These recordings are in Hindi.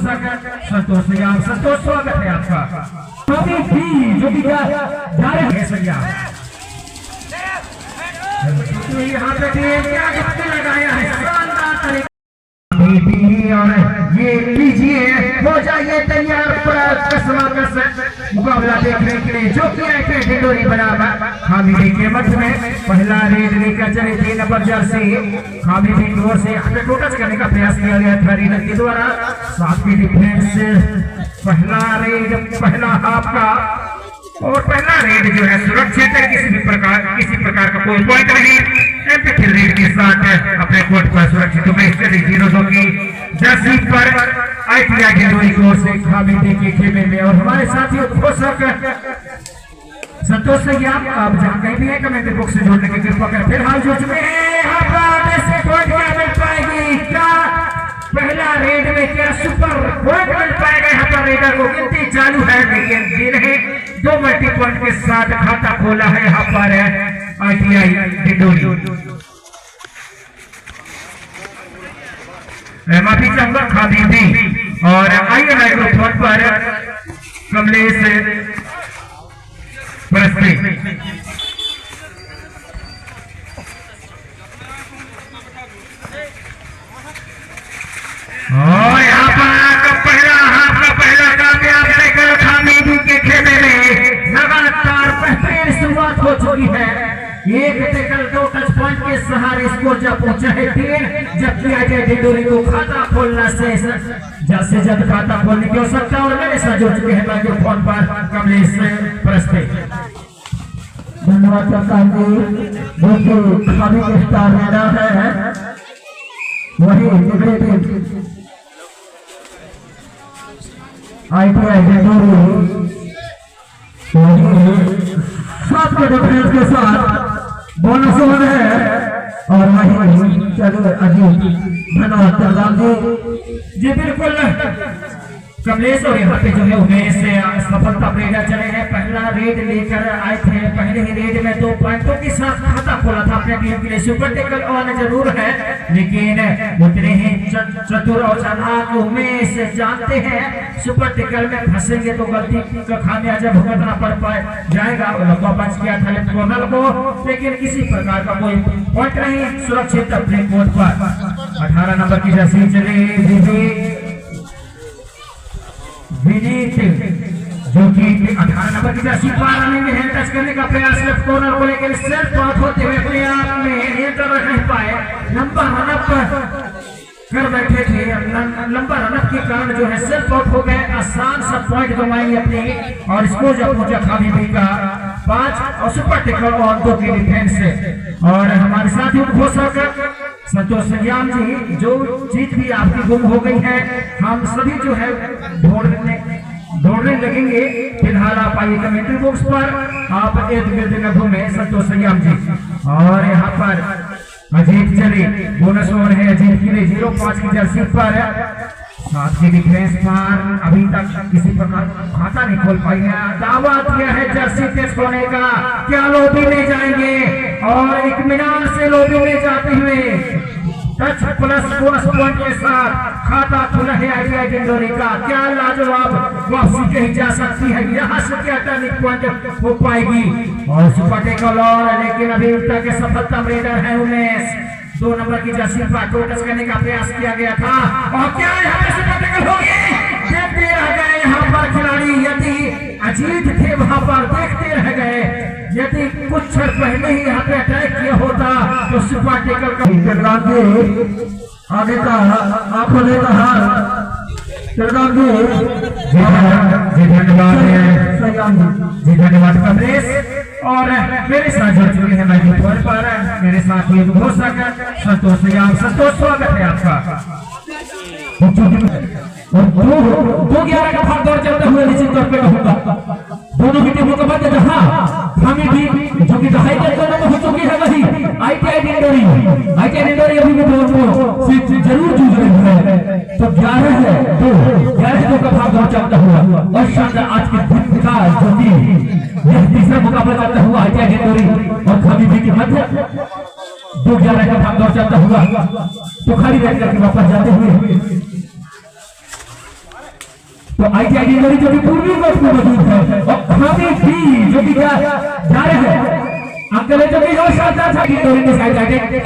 संतोष संग्राम, संतोष स्वागत है आपका। जो कि क्या जा रहे हैं संग्राम, यहाँ पे क्या गप्पे लगाया है शानदार तरीके, और ये लीजिए हो जाइए तैयार पूरा कसमाकस मुकाबला देखने के लिए, जो कि है ढिंडोरी बराबर हामिदी के मठ में पहला रेड लेकर चले 3 नंबर जर्सी हामिदी की ओर से हमें टोटच करने का प्रयास किया गया था रीनत के द्वारा। साथ की डिफेंस पहला रेड, पहला हाफ का और पहला रेड जो है सुरक्षित है, किसी प्रकार का कोई पॉइंट नहीं। एम्पिथिल रेड के साथ अपने कोर्ट पर सुरक्षित की जर्सी पर ITI ढिंडोरी की ओर से हामिदी के खेमे में, और हमारे साथियों घोषक संतोष संग्राम आप जहाँ कहीं भी है कमेंट बॉक्स से जोड़ने की कृपा करें। फिलहाल जो चुके हैं यहाँ पर से पॉइंट क्या मिल पाएगी, क्या पहला रेड में क्या सुपर पॉइंट मिल पाएगा? यहाँ पर रेडर को गिनती चालू है, लेकिन दे रहे 2 मल्टी पॉइंट के साथ खाता खोला है यहाँ पर ITI ढिंडोरी। माफी चाहूंगा हामिदी, और आइए माइक्रोफोन पर कमलेश परस्ते। और यहाँ पर पहला हाथ का पहला कामयाब लेकर हामिदी के खेमे में लगातार बेहतरीन शुरुआत हो चुकी है। एक टेकल 2 टच पॉइंट के सहारे स्कोर जब पहुंचा है 3, जबकि ITI ढिंडोरी को खाता खोलना से जल्द खाता खोलने की आवश्यकता, और मेरे साथ जुड़ चुके हैं माइक्रोफोन पर कमलेश परस्ते। धन्यवाद करता हूँ, जो कि सभी के स्टार रेडर है, वही ITI ढिंडोरी 7 के डिफरेंस के साथ बोनस वन है, और वही चलो अजीत धन्यवाद करदाम जी बिल्कुल कमलेश, और यहाँ पे जो है उमेश से सफलता प्रेरणा चले हैं। पहला रेड लेकर आए थे, पहले ही रेड में 2 पॉइंटों के साथ खाता खोला था अपने टीम के लिए। सुपर टेकल ऑन जरूर है, लेकिन उतने ही चतुर और चालाक उमेश जानते हैं सुपर टेकल में फंसेंगे तो गलती का खामियाजा भुगतना पड़ जाएगा। बच किया था लेफ्ट कॉर्नर को, लेकिन किसी प्रकार का कोई पॉइंट नहीं, सुरक्षित अपने कोर्ट पर। 18 नंबर की जर्सी चली विनीत, जो कि 18 नंबर की जर्सी पर आनेंगे, हैंड टच करने का प्रयास लेफ्ट कॉर्नर को लेकर सेल्फ आउट होते हुए अपने आप में नियंत्रण रख नहीं पाए। लंबा रनअप कर बैठे थे, लंबा रनअप के कारण जो है सेल्फ आउट हो गए, आसान सा पॉइंट गंवाएंगे अपने, और स्कोर जब पहुंचा हामिदी का 5 और सुपर टेकल और 2 की डिफेंस से। और हमारे साथ ही घोषक संतोष संग्राम जी, जो चीज भी आपकी गुम हो गई है हम सभी जो है ढूंढने लगेंगे। फिलहाल आप आइए कमेंट्री बॉक्स पर, आप एक गिरद न घूमे संतोष संग्राम जी। और यहाँ पर अजीत चले, बोनस ओवर है अजीत के लिए 05 की जर्सी पर। साथ की डिफेंस पर अभी तक किसी प्रकार खाता नहीं खोल पाई है। दावा किया है जर्सी टेस्ट होने का, क्या लॉबी में जाएंगे, और इत्मीनान से लॉबी में जाते हुए टच प्लस बोनस पॉइंट के साथ खाता खुला है ITI ढिंडोरी का। क्या लाजवाब वापसी कही जा सकती है, यहाँ से क्या टर्निंग पॉइंट हो पाएगी, और सुपर टेकल और, लेकिन अभी तक सफलता रेडर है उमेश। 2 नंबर की जर्सी पर टच करने का प्रयास किया गया था, और क्या यहाँ पे सुपर टेकल होगी, देखते रह गए यहाँ पर खिलाड़ी। यदि अजीत थे वहां पर, देखते रह गए। यदि कुछ क्षण पहले ही यहाँ पे अटैक किया होता तो सुपर टेकल का आगे का आपको ने कहा जी धन्यवाद कमलेश। और मेरे साथ जुड़ चुके हैं माइक्रोफोन पर मेरे साथ ये घोषक संतोष संग्राम। संतोष स्वागत है आपका। 2-11 का भाग दौड़ चलते हुए निश्चित तौर पे कहूंगा दोनों की टीमों के मध्य जहां हामिदी जो कि दहाई के दोनों में हो चुकी है, वही ITI ढिंडोरी अभी भी दोनों से जरूर जूझ रही है। तो 11 का भाग दौड़ चलता हुआ और शानदार आज के दिन का जो कि यह तीसरा मुकाबला चलता हुआ ITI ढिंडोरी और हामिदी के मध्य 2-11 का भाग दौड़ चलता हुआ तो खाली रह करके वापस जाते हुए तो ITI डिंडोरी जो कि पूर्वी कोर्ट में मौजूद है और खामी भी जो कि क्या जा रहे हैं अंकल जो कि और शानदार था डिंडोरी के साइड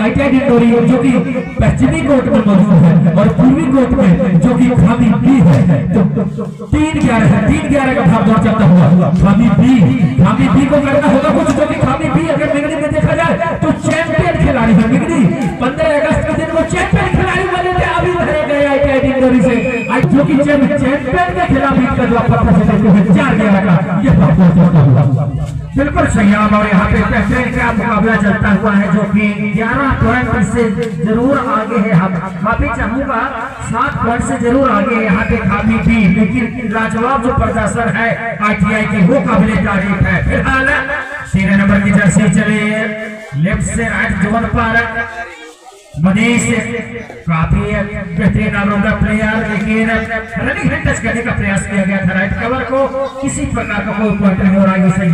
ITI डिंडोरी जो कि पश्चिमी कोर्ट में मौजूद है और पूर्वी कोर्ट में जो कि खामी भी है। तो 3-11 का भाग दौड़ चलता हुआ खामी भी को करना होगा कुछ, जो कि खामी भी अगर मिगड़ी में देखा जाए तो चैंपियन खिलाड़ी है। मिगड़ी 15 अगस्त के दिन वो चैंपियन खिलाड़ी बने थे, अभी भरे गए ITI डिंडोरी से जो कि चैंपियन के खिलाफ इनका जो आपका प्रदर्शन है 4-11 का ये भाग दौड़ चलता हुआ बिल्कुल सही है। और यहाँ पे बेहतरीन का मुकाबला चलता हुआ है जो कि 11 पॉइंट से जरूर आगे है। हम काफी चाहूंगा 7 पॉइंट से जरूर आगे है यहाँ पे खामी भी, लेकिन लाजवाब जो प्रदर्शन है ITI की वो काबिले तारीफ है। फिलहाल 13 नंबर की जर्सी चले लेफ्ट से राइट जोन पर मनीष काफी बेहतरीन ऑलराउंडर प्लेयर, लेकिन रनिंग हैंड टच करने का प्रयास किया गया था राइट कवर को, किसी प्रकार का कोई पॉइंट नहीं हो रहा है। सही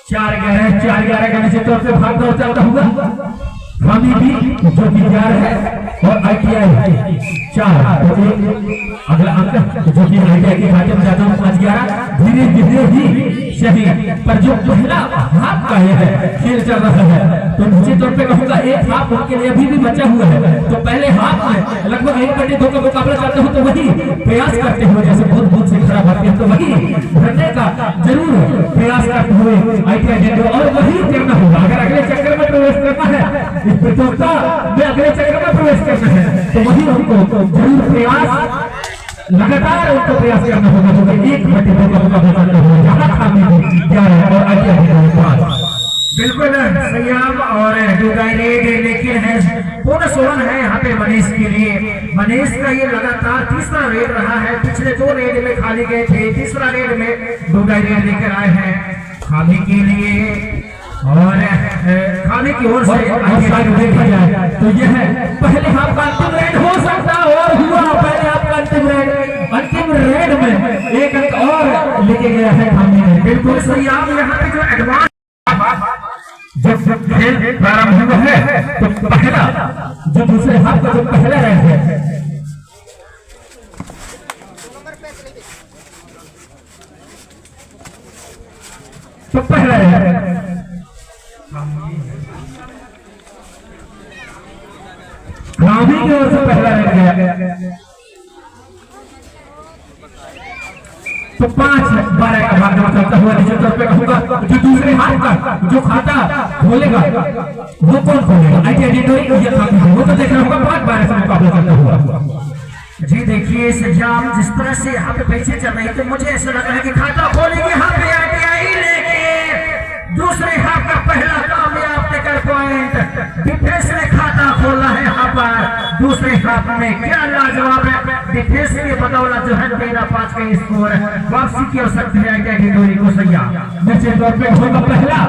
4-11 का निश्चित तौर पे भाग दौड़ चलता हुआ खामी भी जो कि 4 है और ITI 4 अगला अंक जो कि ITI के खाते में जाता हूँ 5-11 धीरे ही सही पर जो पहला हाफ का है खेल चल रहा है तो निश्चित तौर पे कहूँगा एक हाफ उनके लिए अभी भी बचा हुआ है। तो पहले हाफ में लगभग 1/2 का मुकाबला करते हो तो वही प्रयास करते हुए जैसे बहुत से खराब आते हैं तो वही भरने का जरूर प्रयास करते हुए ITI डिंडोरी और वही करना होगा। अगर अगले चक्कर में प्रवेश करना है इस प्रतियोगिता में अगले चक्कर में प्रवेश करना है तो वही उनको जरूर प्रयास लगातार उनको प्रयास करना होगा क्योंकि 1/2 का मुकाबला करना होगा जहां खामी क्या है और ITI डिंडोरी बिल्कुल सयाब और डुगाई रेड, लेकिन है बोनस ओवर है यहाँ पे मनीष के लिए। मनीष का ये लगातार तीसरा रेड रहा है, पिछले 2 रेड में खाली गए थे, तीसरा रेड में डुगाई रेड लेकर आए हैं खाली के लिए। और खाली की ओर से देखा जाए तो यह पहले हाफ का अंतिम रेड हो सकता और हुआ पहले हाफ का अंतिम रेड में 1 अंक और लेके गया है खाली ने। बिल्कुल सयाब यहाँ पे जो एडवांस जब खेल प्रारंभ हुआ है तो पहला जो दूसरे हाथ का जो पहला रेड है तो पहला रेड खामी की ओर से पहला रेड गया तो 5-12 का भाग दौड़ चलता हुआ निश्चित तौर पे कहूंगा जो दूसरे हाथ का जो खाता खोलेगा वो कौन खोलेगा ITI डिंडोरी या खामी वो तो देखना होगा 5-12 से मुकाबला चलता हुआ। जी देखिए सजाम जिस तरह से यहाँ पे पीछे चल रही है तो मुझे ऐसा लग रहा है कि खाता खोलेगी यहाँ पे ITI, लेकिन दूसरे हाथ का पहला कामयाब टेकर पॉइंट डिफेंस ने खाता खोला है यहाँ पर दूसरे हाफ में। क्या लाजवाब है डिफेंस की बदौलत जो है 13-5 का स्कोर वापसी की हो सकती है ITI डिंडोरी को। सैया निश्चित तौर पे होगा पहला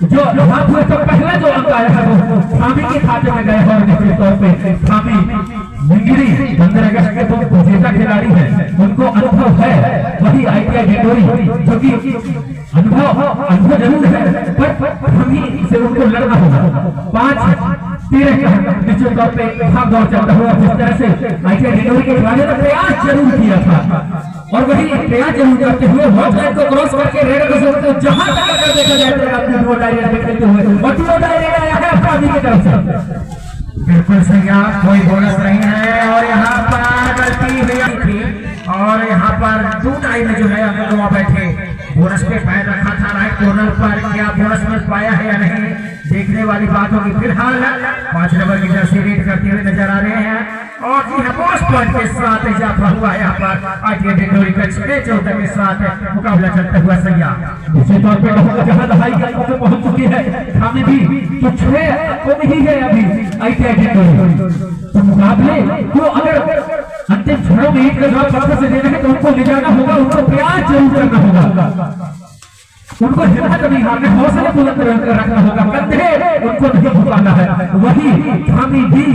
जो हाफ हुए तो पहला जो अंक आया है वो खामी के खाते में गया है और निश्चित तौर पे खामी मिंगरी 15 अगस्त के तो विजेता खिलाड़ी है, उनको अनुभव है, वही ITI डिंडोरी जो कि अनुभव जरूर है पर हमें से उनको लड़ना होगा। 5-13 का निश्चित तौर पे भाग दौड़ चलता हुआ जिस तरह से ITI डिंडोरी के खिलाड़ी ने प्रयास जरूर किया था और वही प्रयास जरूर करते हुए हॉट लाइन को क्रॉस करके रेड को जहां तक अगर देखा जाए तो अपनी दो डायरेक्ट देखते हुए और 2 डायरेक्ट आया है अपराधी की तरफ से। बिल्कुल सही, कोई बोनस नहीं है और यहाँ पर गलती हुई थी और यहाँ पर 2 टाइम में जो है अगर बैठे बोनस पे पैर रखा था राइट कॉर्नर पर, क्या बोनस मिल पाया है या नहीं देखने वाली बात होगी। फिलहाल 5 नंबर की जर्सी रीड करते हुए नजर आ रहे हैं और बोनस पॉइंट के साथ इजाफा हुआ यहाँ पर ITI डिंडोरी का 6-14 के साथ मुकाबला चलता हुआ। सैया दूसरे तौर पे जहां दहाई का पहुंच चुकी है खामी भी तो 6 को नहीं है अभी ITI डिंडोरी तो मुकाबले को अगर अंतिम क्षणों में एक जवाब वापस से देना है तो उनको ले जाना होगा, उनको प्रयास जरूर करना होगा, उनको हिम्मत नहीं हारना, हौसला बुलंद रखना होगा, कंधे उनको नहीं झुकाना है। वही खामी भी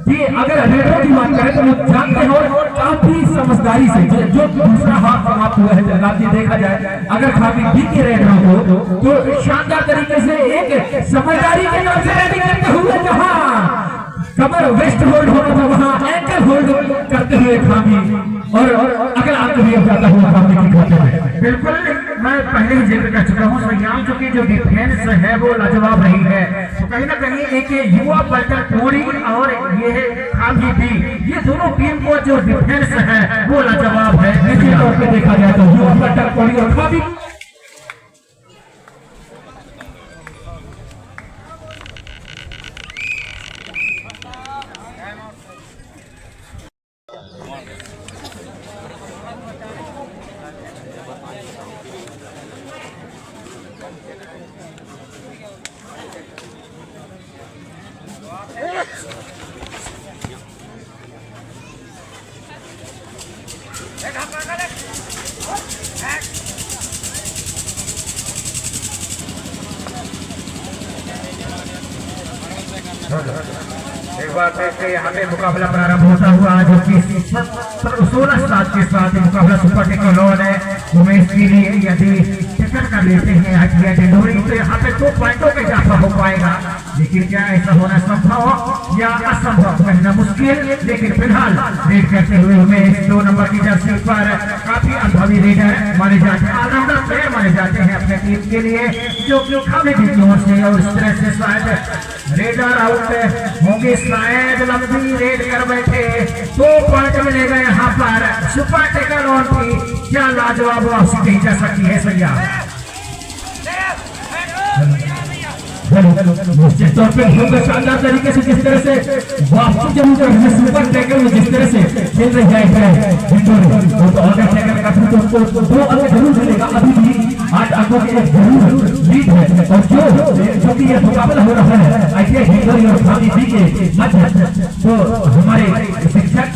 कि अगर रेडों की बात करें तो वो जानते हैं और काफी समझदारी से जो दूसरा हाफ समाप्त हुआ है जनाब जी देखा जाए अगर खामी भी की रेड हो तो शानदार तरीके से एक समझदारी के नाम से रेडी करते हुए जहां कमर वेस्ट होल्ड होना था वहां एंकल होल्ड करते हुए खामी और अगर अंक भी अब जाता हुआ सामने की खाते में। बिल्कुल, मैं पहले ही जिक्र कर चुका हूँ संयाम की जो डिफेंस है वो लाजवाब रही है। तो कहीं ना कहीं एक युवा पलटन कोड़ी और ये खामी भी, ये दोनों टीम को जो डिफेंस है वो लाजवाब है। निश्चित तौर पे देखा जाए तो युवा पलटन कोड़ी और खामी एक बार फिर से यहाँ पे मुकाबला प्रारंभ होता हुआ जो कि 16-7 के साथ मुकाबला सुपर टेक्नोलॉज है। उमेश के लिए यदि टिकट कर लेते हैं हटिया डिंडोरी तो यहाँ पे 2 पॉइंटों पे इजाफा हो पाएगा। लेकिन क्या ऐसा होना संभव या असंभव, कहना मुश्किल। लेकिन फिलहाल रेड करते हुए उमेश 2 नंबर की जर्सी पर काफी अनुभवी रेडर माने जाते हैं, ऑलराउंडर प्लेयर माने जाते हैं अपने टीम के लिए, जो कि खाने की जोर से और इस तरह से शायद रेडर आउट होंगे। शायद लंबी रेड कर बैठे 2 पॉइंट मिलेगा यहाँ पर सुपर टेक्नोलॉज की। क्या लाजवाब वापसी कही जा सकती है सैया। निश्चित तौर पे हम शानदार तरीके से जिस तरह से वापसी जरूर कर रहे सुपर टैकल में जिस तरह से खेल रही है डिंडोरी तो ऑर्डर टैकल का भी तो 2 अंक जरूर मिलेगा। अभी भी 8 अंकों की एक जरूर लीड है और जो कि ये मुकाबला हो रहा है आईटीआई डिंडोरी और खामी बी के मध्य, तो हमारे शिक्षक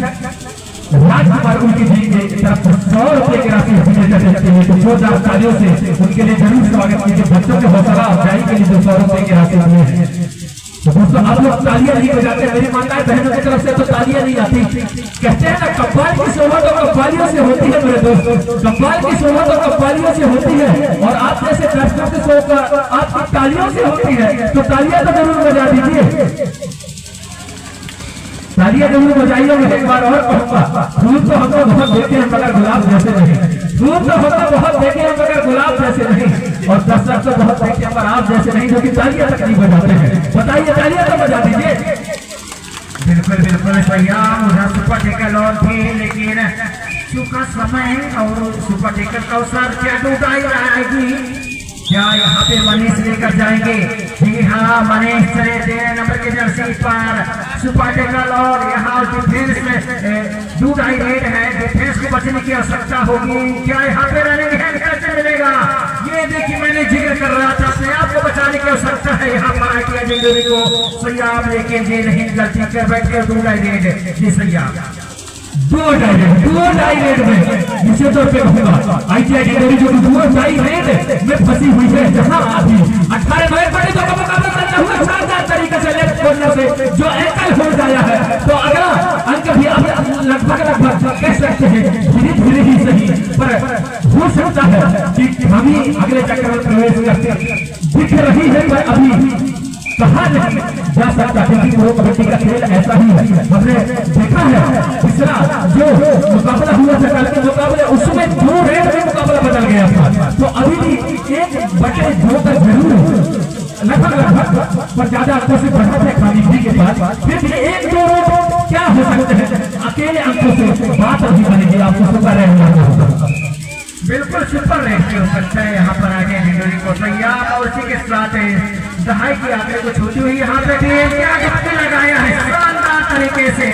राजकुमार उनकी टीम की तरफ से 100 रुपए की राशि विजेता देते हैं। तो जोरदार तालियों से उनके लिए जरूर स्वागत कीजिए। बच्चों के हौसला अफजाई के लिए 100 रुपए की राशि दी है। तो दोस्तों आप लोग तालियां नहीं बजाते, मेरी माताएं बहनों की तरफ से तो तालियां नहीं आती। कहते हैं ना कव्वाल की शोभा तो कव्वालियों से होती है मेरे दोस्त, कव्वाल की शोभा तो कव्वालियों से होती है और आप जैसे दर्शकों की शोभा आपकी तालियों से होती है। तो तालियां तो जरूर बजा दीजिए, तालियां जरूर बजाइए। मैं एक बार और कहूंगा, फूल तो हम लोग बहुत देखे हैं मगर गुलाब जैसे नहीं, फूल तो हम लोग बहुत देखे हैं मगर गुलाब जैसे नहीं, और दर्शक तो बहुत देखे हैं पर आप जैसे नहीं, जो कि तालियां तक नहीं बजाते हैं। बताइए, तालियां तो बजा दीजिए। बिल्कुल बिल्कुल भैया, उधर सुपर टेक्नोलॉज थी लेकिन चूका समय और सुपर टेक्नोलॉज का अवसर क्या डूबाई आएगी। क्या यहाँ पे मनीष लेकर जाएंगे? जी हाँ, मनीष चले 13 नंबर की जर्सी पर सुपर टेक्नोलॉज। यहाँ डिफेंस में 2 रेड है, डिफेंस को बचने की आवश्यकता होगी। क्या यहाँ पे रनिंग हैंड कैसे मिलेगा? ये देखिए, मैंने जिक्र कर रहा था अपने आप को बचाने की आवश्यकता है यहाँ पर आईटीआई डिंडोरी को सैयाब, लेकिन ये नहीं गलती कर बैठ कर 2 रेड जी सैयाब 2 डायरेक्ट में निश्चित तौर पे कहूंगा आईटीआई डिंडोरी जो 2 डायरेक्ट में फंसी हुई है, जहां अभी 18 नए पड़े तो मुकाबला करता हुआ शानदार तरीके से लेफ्ट कॉर्नर से जो एंकल हो गया है। तो अगला अंक भी अब लगभग कह सकते हैं धीरे धीरे ही सही, पर हो सकता है कि हम ही अगले चक्र में प्रवेश करते दिख रही है, पर अभी कहा नहीं जा सकता क्योंकि वो कबड्डी का खेल ऐसा ही है। हमने देखा है पिछला जो मुकाबला हुआ था, कल के मुकाबले उसमें 2 रेड में मुकाबला बदल गया था। तो अभी भी 1/2 तक जरूर लगभग पर ज्यादा अंकों से बढ़ा थे खाली भी के पास, फिर भी 1-2 रेड क्या हो सकते हैं अकेले अंकों से बात अभी बनेगी। आपको सुपर रहना बिल्कुल सुपर रेड हो सकता है यहाँ पर आगे डिंडोरी को तैयार, और उसी के साथ दहाई की आगे को छूटी हुई यहाँ पे क्या डुबकी लगाया है शानदार तरीके से।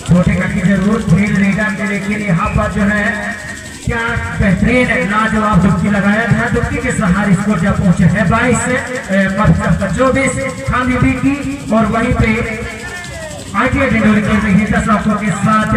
छोटे कट की जरूरत थी रेडर के, लेकिन यहाँ पर जो है क्या बेहतरीन लाजवाब डुबकी लगाया था। डुबकी के सहारे स्कोर जब पहुंचे है 22-24 खामी बी की, और वहीं पे आईटीआई डिंडोरी खेल रही है 10 अंकों के साथ